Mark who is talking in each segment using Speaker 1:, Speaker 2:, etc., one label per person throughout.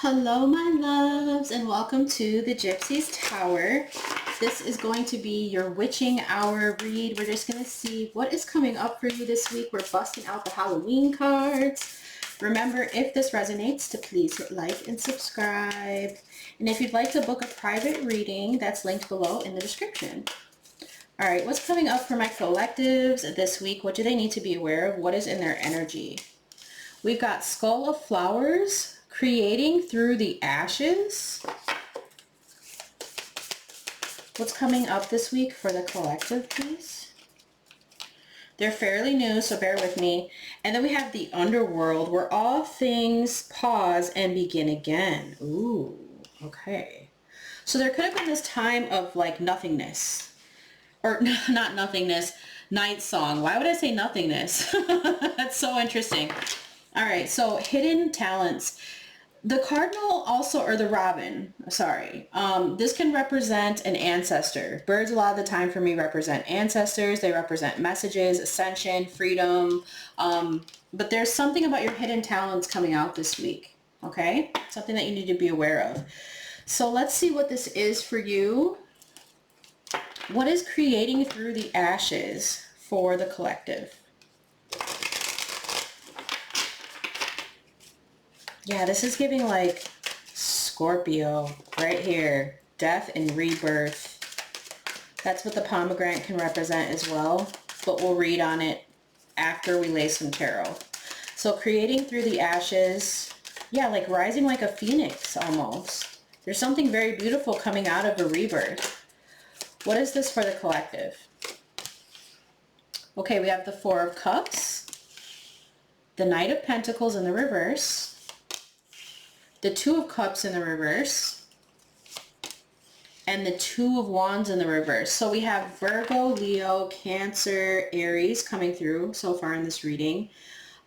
Speaker 1: Hello my loves and welcome to the Gypsy's Tower. This is going to be your witching hour read. We're just going to see what is coming up for you this week. We're busting out the Halloween cards. Remember, if this resonates, to please hit like and subscribe. And if you'd like to book a private reading, that's linked below in the description. All right, what's coming up for my collectives this week? What do they need to be aware of? What is in their energy? We've got Skull of Flowers, creating through the ashes. What's coming up this week for the collective, please? They're fairly new, so bear with me. And then we have the underworld, where all things pause and begin again. Ooh, okay. So there could have been this time of like nothingness. Or not nothingness, night song. Why would I say nothingness? That's so interesting. All right, so hidden talents. The cardinal also, or the robin, sorry, this can represent an ancestor. Birds a lot of the time for me represent ancestors. They represent messages, ascension, freedom. But there's something about your hidden talents coming out this week, okay? Something that you need to be aware of. So let's see what this is for you. What is creating through the ashes for the collective? Yeah, this is giving like Scorpio right here. Death and rebirth. That's what the pomegranate can represent as well. But we'll read on it after we lay some tarot. So creating through the ashes. Yeah, like rising like a phoenix almost. There's something very beautiful coming out of a rebirth. What is this for the collective? Okay, we have the Four of Cups. The Knight of Pentacles in the reverse. The Two of Cups in the reverse, and the Two of Wands in the reverse. So we have Virgo, Leo, Cancer, Aries coming through so far in this reading.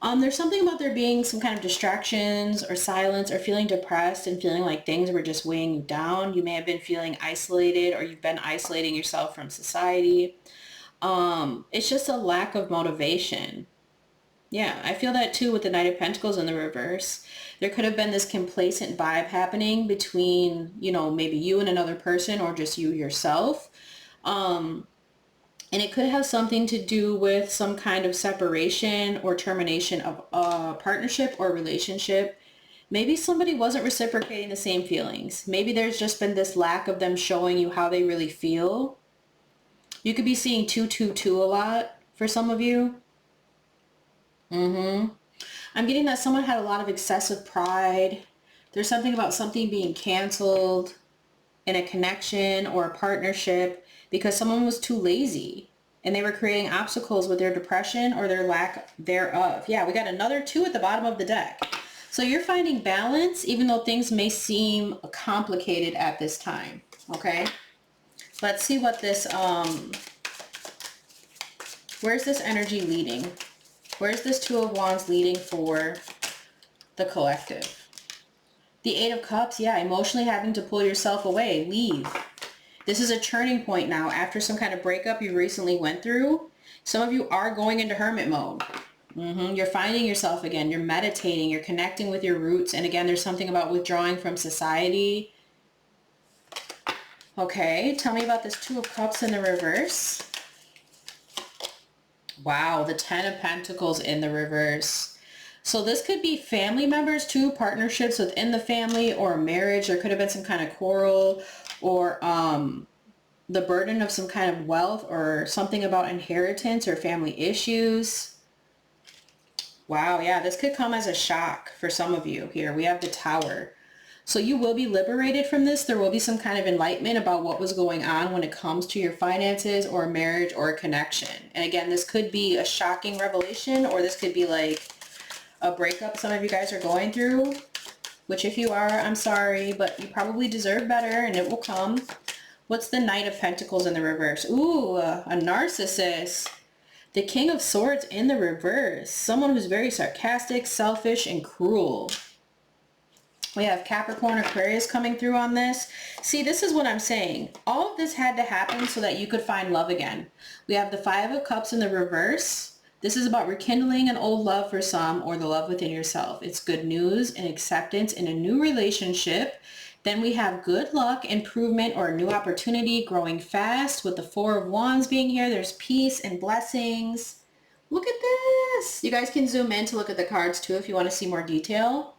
Speaker 1: There's something about there being some kind of distractions or silence or feeling depressed and feeling like things were just weighing you down. You may have been feeling isolated, or you've been isolating yourself from society. It's just a lack of motivation. Yeah, I feel that too with the Knight of Pentacles in the reverse. There could have been this complacent vibe happening between, you know, maybe you and another person, or just you yourself. And it could have something to do with some kind of separation or termination of a partnership or relationship. Maybe somebody wasn't reciprocating the same feelings. Maybe there's just been this lack of them showing you how they really feel. You could be seeing 222 a lot for some of you. I'm getting that someone had a lot of excessive pride. There's something about something being canceled in a connection or a partnership because someone was too lazy and they were creating obstacles with their depression or their lack thereof. Yeah, we got another 2 at the bottom of the deck. So you're finding balance even though things may seem complicated at this time, okay? Let's see what this, where's this energy leading? Where's this Two of Wands leading for the collective? The Eight of Cups, yeah, emotionally having to pull yourself away, leave. This is a turning point now after some kind of breakup you recently went through. Some of you are going into hermit mode. You're finding yourself again. You're meditating. You're connecting with your roots. And again, there's something about withdrawing from society. Okay, tell me about this Two of Cups in the reverse. Wow, the Ten of Pentacles in the reverse. So this could be family members too, partnerships within the family or a marriage. There could have been some kind of quarrel or the burden of some kind of wealth or something about inheritance or family issues. Wow, yeah, this could come as a shock for some of you here. We have the Tower. So you will be liberated from this. There will be some kind of enlightenment about what was going on when it comes to your finances or a marriage or a connection. And again, this could be a shocking revelation, or this could be like a breakup some of you guys are going through, which if you are, I'm sorry, but you probably deserve better and it will come. What's the Knight of Pentacles in the reverse? Ooh, a narcissist. The King of Swords in the reverse. Someone who's very sarcastic, selfish, and cruel. We have Capricorn, Aquarius coming through on this. See, this is what I'm saying. All of this had to happen so that you could find love again. We have the Five of Cups in the reverse. This is about rekindling an old love for some or the love within yourself. It's good news and acceptance in a new relationship. Then we have good luck, improvement, or a new opportunity growing fast with the Four of Wands being here. There's peace and blessings. Look at this. You guys can zoom in to look at the cards too if you want to see more detail.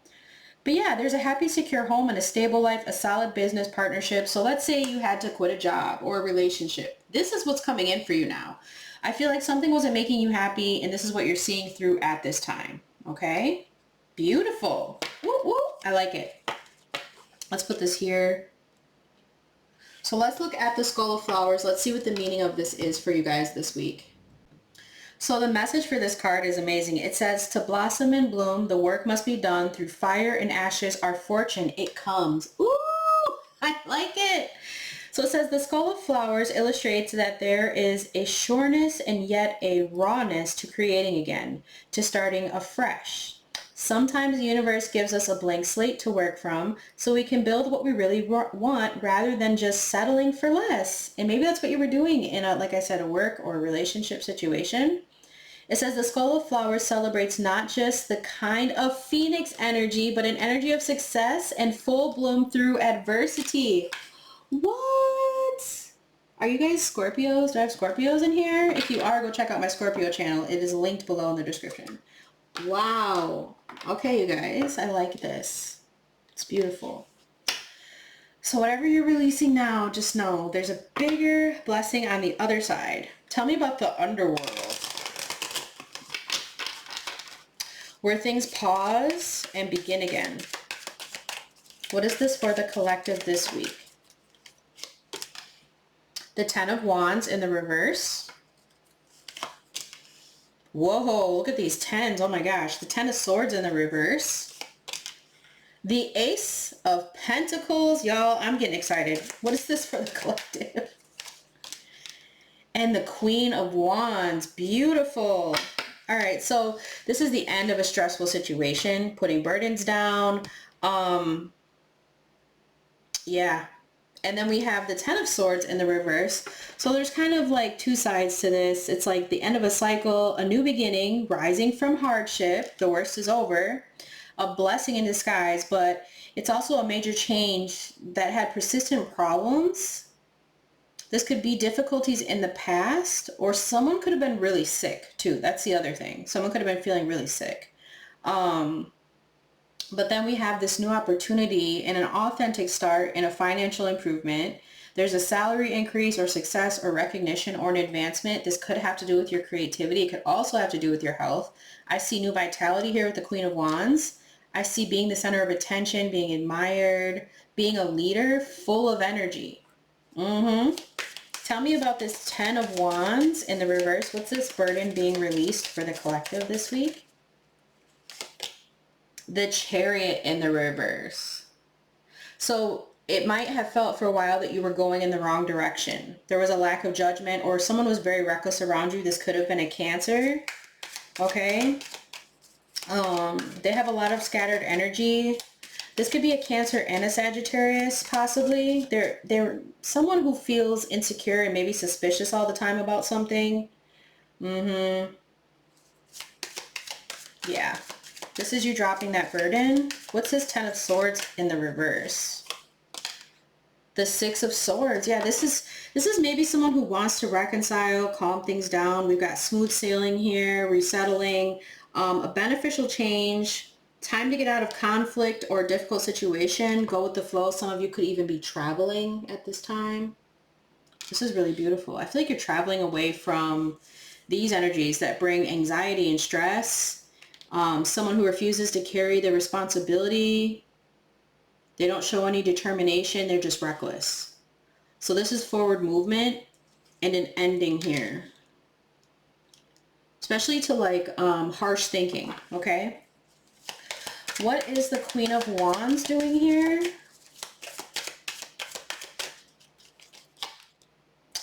Speaker 1: But yeah, there's a happy, secure home and a stable life, a solid business partnership. So let's say you had to quit a job or a relationship. This is what's coming in for you now. I feel like something wasn't making you happy, and this is what you're seeing through at this time. Okay? Beautiful. Woo, woo. I like it. Let's put this here. So let's look at the Skull of Flowers. Let's see what the meaning of this is for you guys this week. So the message for this card is amazing. It says, to blossom and bloom, the work must be done. Through fire and ashes, our fortune, it comes. Ooh, I like it. So it says the Skull of Flowers illustrates that there is a sureness and yet a rawness to creating again, to starting afresh. Sometimes the universe gives us a blank slate to work from so we can build what we really want rather than just settling for less. And maybe that's what you were doing in a, like I said, a work or a relationship situation. It says the Skull of Flowers celebrates not just the kind of phoenix energy, but an energy of success and full bloom through adversity. What? Are you guys Scorpios? Do I have Scorpios in here? If you are, go check out my Scorpio channel. It is linked below in the description. Wow. Okay, you guys, I like this. It's beautiful. So whatever you're releasing now, just know there's a bigger blessing on the other side. Tell me about the underworld, where things pause and begin again. What is this for the collective this week? The Ten of Wands in the reverse. Whoa, look at these tens. Oh my gosh. The Ten of Swords in the reverse. The Ace of Pentacles. Y'all, I'm getting excited. What is this for the collective? And the Queen of Wands. Beautiful. All right, so this is the end of a stressful situation, putting burdens down. Yeah. And then we have the Ten of Swords in the reverse. So there's kind of like two sides to this. It's like the end of a cycle, a new beginning, rising from hardship. The worst is over. A blessing in disguise, but it's also a major change that had persistent problems. This could be difficulties in the past, or someone could have been really sick too. That's the other thing. Someone could have been feeling really sick. But then we have this new opportunity and an authentic start in a financial improvement. There's a salary increase or success or recognition or an advancement. This could have to do with your creativity. It could also have to do with your health. I see new vitality here with the Queen of Wands. I see being the center of attention, being admired, being a leader, full of energy. Tell me about this Ten of Wands in the reverse. What's this burden being released for the collective this week? The Chariot in the reverse. So it might have felt for a while that you were going in the wrong direction. There was a lack of judgment, or someone was very reckless around you. This could have been a Cancer. Okay. They have a lot of scattered energy. This could be a Cancer and a Sagittarius, possibly. They're someone who feels insecure and maybe suspicious all the time about something. Yeah. This is you dropping that burden. What's this Ten of Swords in the reverse? The Six of Swords. Yeah, this is maybe someone who wants to reconcile, calm things down. We've got smooth sailing here, resettling, a beneficial change, time to get out of conflict or a difficult situation, go with the flow. Some of you could even be traveling at this time. This is really beautiful. I feel like you're traveling away from these energies that bring anxiety and stress. Someone who refuses to carry the responsibility. They don't show any determination. They're just reckless. So this is forward movement and an ending here. Especially to like harsh thinking, okay? What is the Queen of Wands doing here?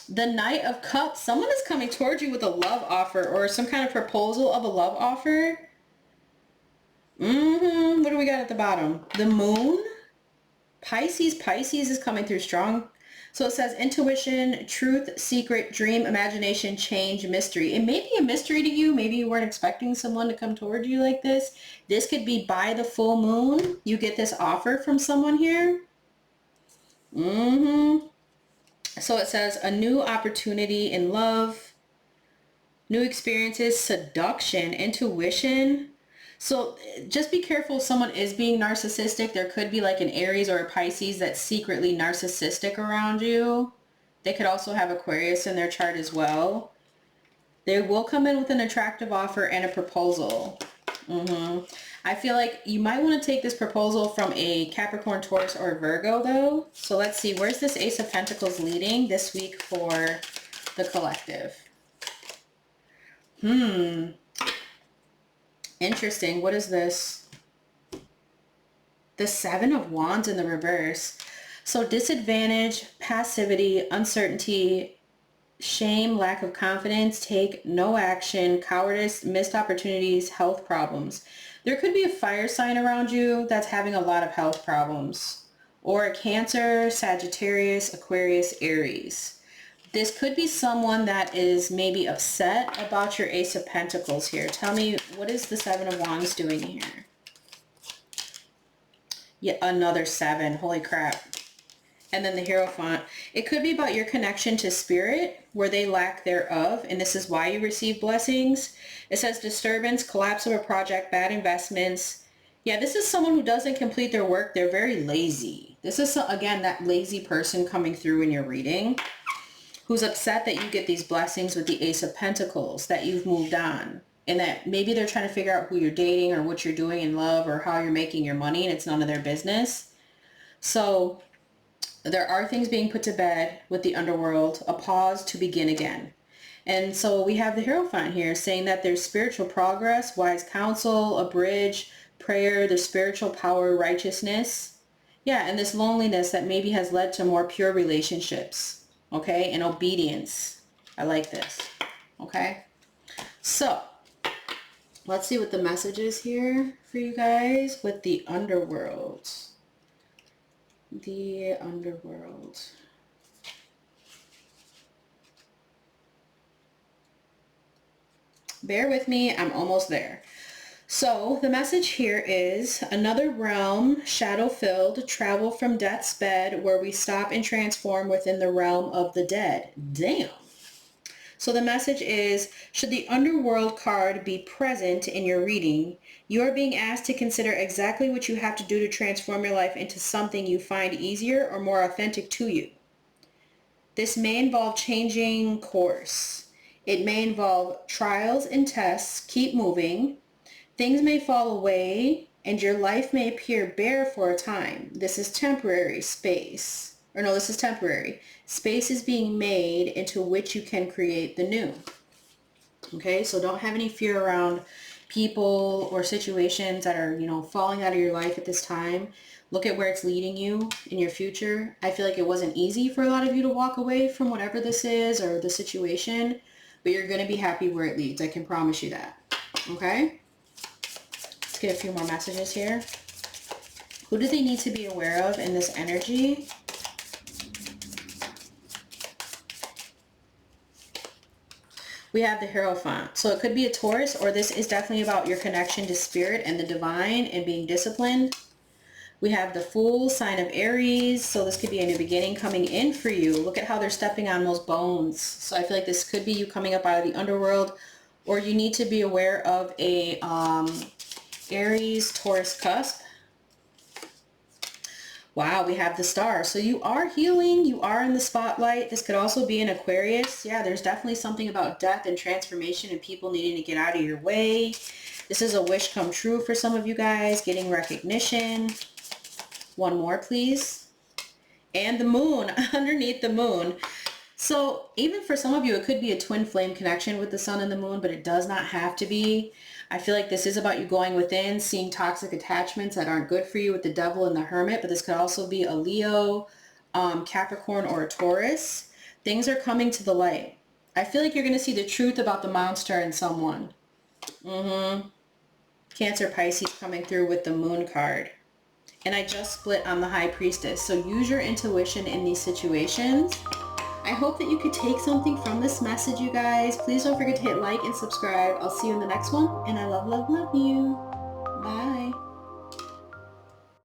Speaker 1: The Knight of Cups. Someone is coming towards you with a love offer or some kind of proposal of a love offer. What do we got at the bottom? The Moon. Pisces. Pisces is coming through strong. So it says intuition, truth, secret, dream, imagination, change, mystery. It may be a mystery to you. Maybe you weren't expecting someone to come toward you like this. This could be by the full moon. You get this offer from someone here. So it says a new opportunity in love, new experiences, seduction, intuition. So just be careful if someone is being narcissistic. There could be like an Aries or a Pisces that's secretly narcissistic around you. They could also have Aquarius in their chart as well. They will come in with an attractive offer and a proposal. I feel like you might want to take this proposal from a Capricorn, Taurus, or Virgo though. So let's see, where's this Ace of Pentacles leading this week for the collective? Interesting. What is this? The Seven of Wands in the reverse. So disadvantage, passivity, uncertainty, shame, lack of confidence, take no action, cowardice, missed opportunities, health problems. There could be a fire sign around you that's having a lot of health problems. Or a Cancer, Sagittarius, Aquarius, Aries. This could be someone that is maybe upset about your Ace of Pentacles here. Tell me, what is the Seven of Wands doing here? Yet another 7. Holy crap. And then the Hierophant. It could be about your connection to spirit, where they lack thereof, and this is why you receive blessings. It says disturbance, collapse of a project, bad investments. Yeah, this is someone who doesn't complete their work. They're very lazy. This is, again, that lazy person coming through in your reading, who's upset that you get these blessings with the Ace of Pentacles, that you've moved on, and that maybe they're trying to figure out who you're dating or what you're doing in love or how you're making your money, and it's none of their business. So there are things being put to bed with the underworld, a pause to begin again. And so we have the Hierophant here saying that there's spiritual progress, wise counsel, a bridge, prayer, the spiritual power, righteousness. Yeah, and this loneliness that maybe has led to more pure relationships, okay, and obedience. I like this, okay? So let's see what the message is here for you guys with the underworld. The underworld. Bear with me, I'm almost there. So the message here is another realm, shadow-filled, travel from death's bed, where we stop and transform within the realm of the dead. Damn. So the message is, should the underworld card be present in your reading, you are being asked to consider exactly what you have to do to transform your life into something you find easier or more authentic to you. This may involve changing course. It may involve trials and tests. Keep moving. Things may fall away and your life may appear bare for a time. This is temporary space. Or no, this is temporary. Space is being made into which you can create the new. Okay, so don't have any fear around people or situations that are, falling out of your life at this time. Look at where it's leading you in your future. I feel like it wasn't easy for a lot of you to walk away from whatever this is or the situation, but you're going to be happy where it leads. I can promise you that. Okay? Let's get a few more messages here. Who do they need to be aware of in this energy? We have the Hierophant. So it could be a Taurus, or this is definitely about your connection to spirit and the divine and being disciplined. We have the Fool, sign of Aries. So this could be a new beginning coming in for you. Look at how they're stepping on those bones. So I feel like this could be you coming up out of the underworld, or you need to be aware of a Aries, Taurus cusp. Wow, we have the Star. So you are healing. You are in the spotlight. This could also be an Aquarius. Yeah, there's definitely something about death and transformation and people needing to get out of your way. This is a wish come true for some of you guys, getting recognition. One more, please. And the Moon, underneath the Moon. So even for some of you, it could be a twin flame connection with the Sun and the Moon, but it does not have to be. I feel like this is about you going within, seeing toxic attachments that aren't good for you with the Devil and the Hermit, but this could also be a Leo, Capricorn, or a Taurus. Things are coming to the light. I feel like you're going to see the truth about the monster in someone. Cancer, Pisces coming through with the Moon card. And I just split on the High Priestess. So use your intuition in these situations. I hope that you could take something from this message, you guys. Please don't forget to hit like and subscribe. I'll see you in the next one. And I love, love, love you. Bye.